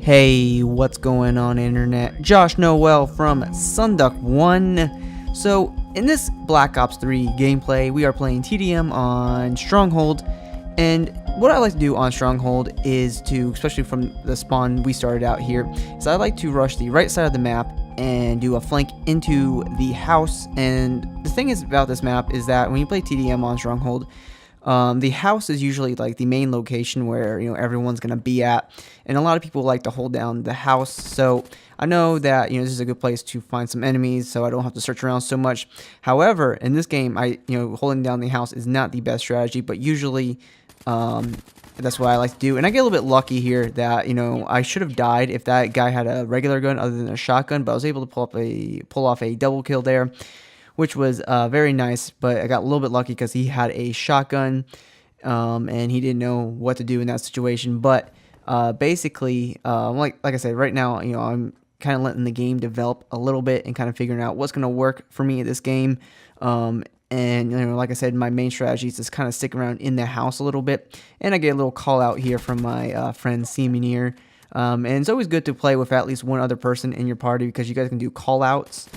Hey, what's going on, internet? Josh Noel from SonduckOne. So, in this Black Ops 3 gameplay, we are playing TDM on Stronghold. And what I like to do on Stronghold is to, especially from the spawn we started out here, is I like to rush the right side of the map and do a flank into the house. And the thing is about this map is that when you play TDM on Stronghold, the house is usually like the main location where everyone's gonna be at, and a lot of people like to hold down the house. So I know that this is a good place to find some enemies, so I don't have to search around so much. However, in this game, holding down the house is not the best strategy, but usually that's what I like to do. And I get a little bit lucky here that I should have died if that guy had a regular gun other than a shotgun, but I was able to pull off a double kill there, which was very nice. But I got a little bit lucky because he had a shotgun, and he didn't know what to do in that situation. But basically, like I said, right now, I'm kind of letting the game develop a little bit and kind of figuring out what's going to work for me in this game. And like I said, my main strategy is just kind of stick around in the house a little bit. And I get a little call out here from my friend Seaminier. And it's always good to play with at least one other person in your party because you guys can do call outs.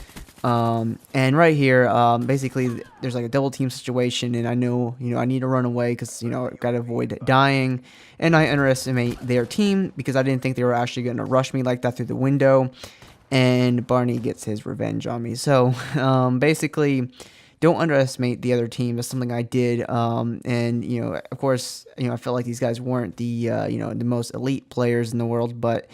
And right here, basically there's like a double team situation, and I know, I need to run away because, I've got to avoid dying. And I underestimate their team because I didn't think they were actually going to rush me like that through the window. And Barney gets his revenge on me. So, basically, don't underestimate the other team. That's something I did. And, of course, I felt like these guys weren't the, the most elite players in the world, but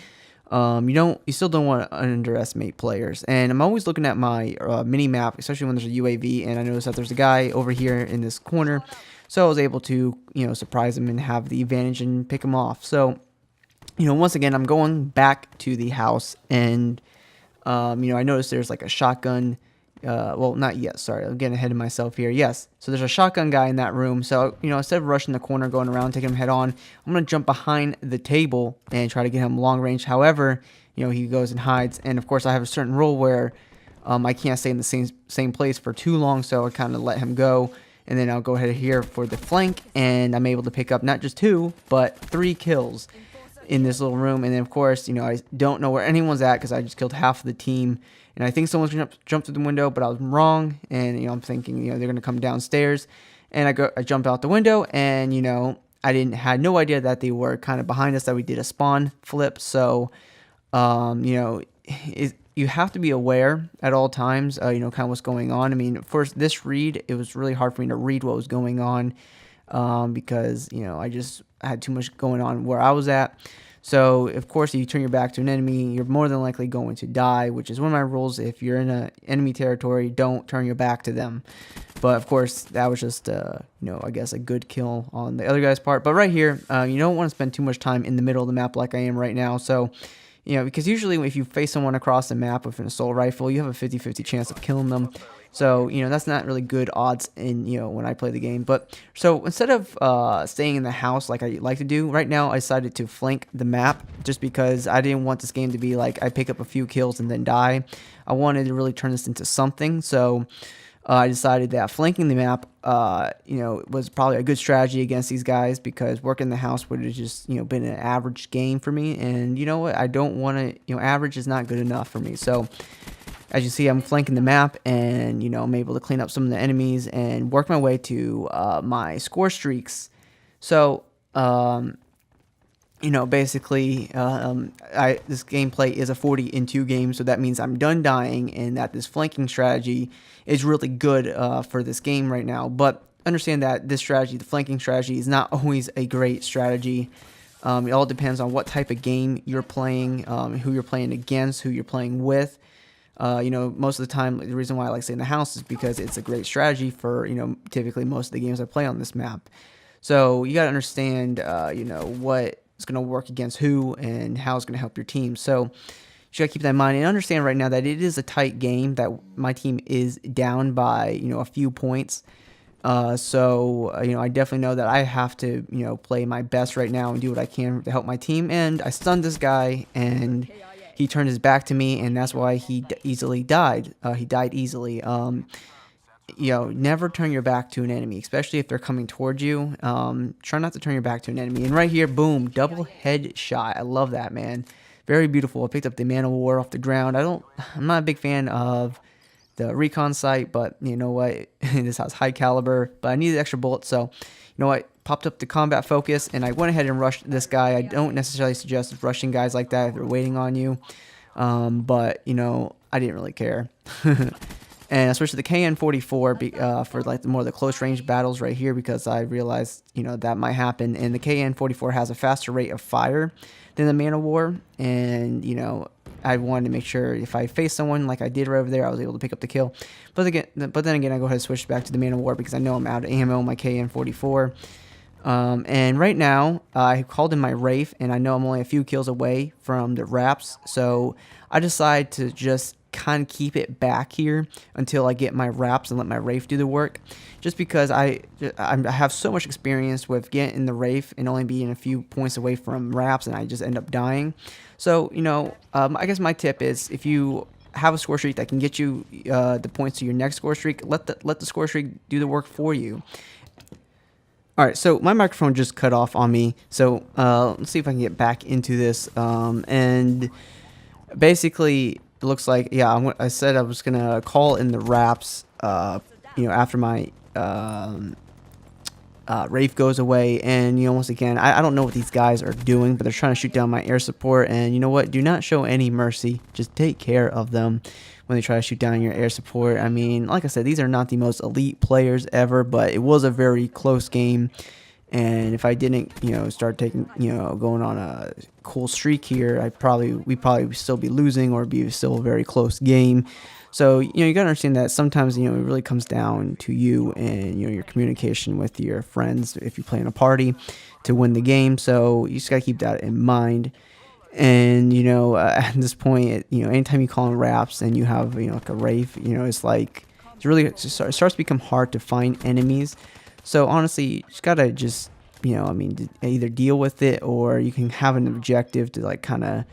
you still don't want to underestimate players. And I'm always looking at my mini map, especially when there's a UAV, and I noticed that there's a guy over here in this corner, so I was able to surprise him and have the advantage and pick him off. So once again, I'm going back to the house, and I noticed there's like a shotgun. Well, not yet, sorry, I'm getting ahead of myself here. Yes, so there's a shotgun guy in that room. So instead of rushing the corner, going around, taking him head on, I'm gonna jump behind the table and try to get him long range. However, he goes and hides, and of course I have a certain rule where I can't stay in the same place for too long, so I kind of let him go, and then I'll go ahead here for the flank, and I'm able to pick up not just 2 but 3 kills in this little room. And then of course I don't know where anyone's at because I just killed half of the team, and I think someone's gonna jump through the window, but I was wrong. And I'm thinking they're gonna come downstairs, and I jump out the window, and I had no idea that they were kind of behind us, that we did a spawn flip. So you have to be aware at all times, kind of what's going on. I mean, first, this read, it was really hard for me to read what was going on, because I just had too much going on where I was at. So of course, if you turn your back to an enemy, you're more than likely going to die, which is one of my rules. If you're in an enemy territory, don't turn your back to them. But of course, that was just I guess a good kill on the other guy's part. But right here, you don't want to spend too much time in the middle of the map like I am right now. So because usually if you face someone across the map with an assault rifle, you have a 50-50 chance of killing them. So that's not really good odds in when I play the game. But so instead of staying in the house like I like to do right now, I decided to flank the map, just because I didn't want this game to be like I pick up a few kills and then die. I wanted to really turn this into something. So I decided that flanking the map was probably a good strategy against these guys, because working the house would have just been an average game for me. And you know what, I don't want to, average is not good enough for me. So as you see, I'm flanking the map, and I'm able to clean up some of the enemies and work my way to my score streaks. So basically, this gameplay is a 40-2 game, so that means I'm done dying, and that this flanking strategy is really good for this game right now. But understand that this strategy, the flanking strategy, is not always a great strategy. It all depends on what type of game you're playing, who you're playing against, who you're playing with. Most of the time, the reason why I like staying in the house is because it's a great strategy for, typically most of the games I play on this map. So you got to understand, what is going to work against who and how it's going to help your team. So you got to keep that in mind and understand right now that it is a tight game, that my team is down by, a few points. So I definitely know that I have to, play my best right now and do what I can to help my team. And I stunned this guy, and he turned his back to me, and that's why he easily died. He died easily. Never turn your back to an enemy, especially if they're coming towards you. Try not to turn your back to an enemy. And right here, boom, double headshot. I love that, man. Very beautiful. I picked up the Man of War off the ground. I'm not a big fan of the recon sight, but you know what? This has high caliber, but I needed extra bullets, so you know what? Popped up the combat focus, and I went ahead and rushed this guy. I don't necessarily suggest rushing guys like that if they're waiting on you, but you know, I didn't really care. And I switched to the KN-44 for like more of the close range battles right here, because I realized, you know, that might happen. And the KN-44 has a faster rate of fire than the Man of War, and you know, I wanted to make sure if I face someone like I did right over there, I was able to pick up the kill. But then again, I go ahead and switch back to the Man of War because I know I'm out of ammo on my KN-44. And right now, I called in my Wraith, and I know I'm only a few kills away from the wraps, so I decide to just kind of keep it back here until I get my wraps and let my Wraith do the work, just because I have so much experience with getting the Wraith and only being a few points away from wraps, and I just end up dying. So you know, I guess my tip is, if you have a score streak that can get you the points to your next score streak, let the score streak do the work for you. Alright, so my microphone just cut off on me, so let's see if I can get back into this. And basically, it looks like, yeah, I said I was going to call in the wraps, you know, after my Wraith goes away. And, you know, once again, I don't know what these guys are doing, but they're trying to shoot down my air support. And you know what? Do not show any mercy. Just take care of them when they try to shoot down your air support. I mean, like I said, these are not the most elite players ever, but it was a very close game. And if I didn't, you know, start taking, you know, going on a cool streak here, we'd probably still be losing, or be still a very close game. So, you know, you gotta understand that sometimes, you know, it really comes down to you and, you know, your communication with your friends if you play in a party to win the game. So you just gotta keep that in mind. And you know, at this point, you know, anytime you call in wraps and you have, you know, like a Wraith, you know, it's like it starts to become hard to find enemies. So honestly, you just gotta you know, I mean, either deal with it, or you can have an objective to like kind of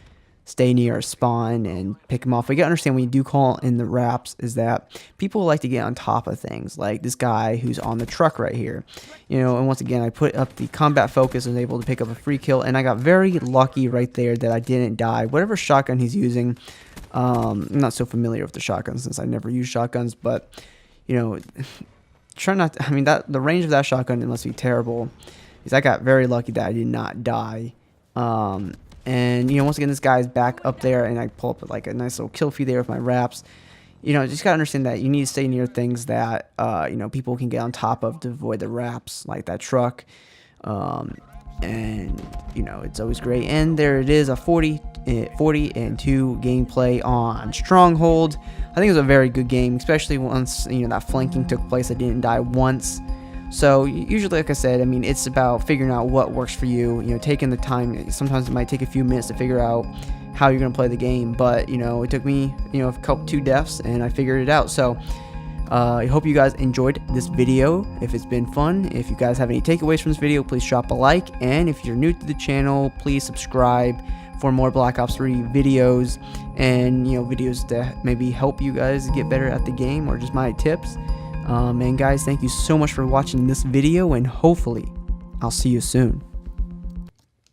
stay near a spawn and pick them off. But you gotta understand, when you do call in the wraps, is that people like to get on top of things, like this guy who's on the truck right here, you know. And once again, I put up the combat focus and was able to pick up a free kill, and I got very lucky right there that I didn't die. Whatever shotgun he's using, I'm not so familiar with the shotgun since I never use shotguns, but you know, try not to, I mean, that the range of that shotgun must be terrible, because I got very lucky that I did not die. And you know, once again, this guy's back up there, and I pull up like a nice little kill feed there with my wraps. You know, just gotta understand that you need to stay near things that you know, people can get on top of to avoid the wraps, like that truck. And you know, it's always great. And there it is, a 40-2 gameplay on Stronghold. I think it was a very good game, especially once, you know, that flanking took place. I didn't die once. So usually, like I said, I mean, it's about figuring out what works for you, you know, taking the time. Sometimes it might take a few minutes to figure out how you're going to play the game, but you know, it took me, you know, two deaths, and I figured it out. So I hope you guys enjoyed this video. If it's been fun, if you guys have any takeaways from this video, please drop a like, and if you're new to the channel, please subscribe for more Black Ops 3 videos, and you know, videos that maybe help you guys get better at the game, or just my tips. And guys, thank you so much for watching this video, and hopefully I'll see you soon.